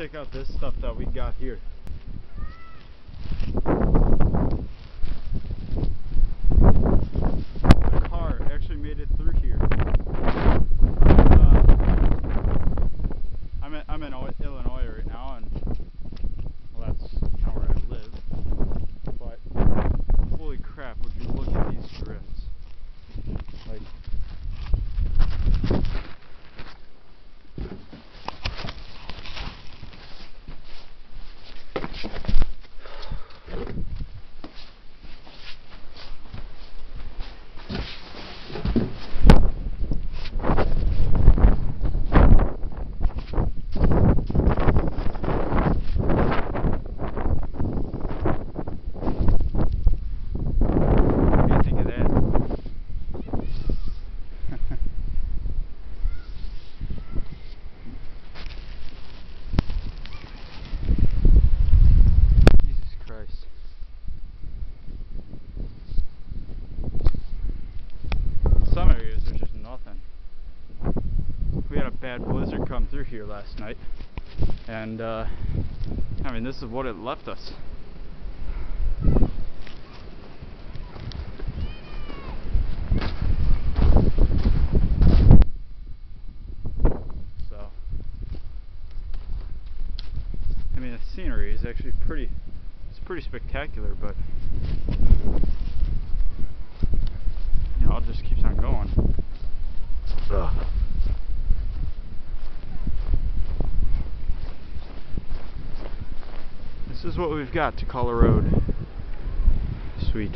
check out this stuff that we got here. The car actually made it through here. I'm in Illinois right now, and well, that's kind of where I live. But holy crap, would you look at these drifts? Like, some areas there's just nothing. We had a bad blizzard come through here last night, and I mean, this is what it left us. So I mean, the scenery is actually pretty spectacular, but you know, it just keeps on going. Ugh. This is what we've got to call a road. Sweet.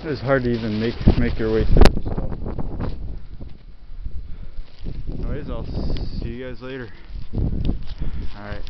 It is hard to even make your way through. So, anyways, I'll see you guys later. All right.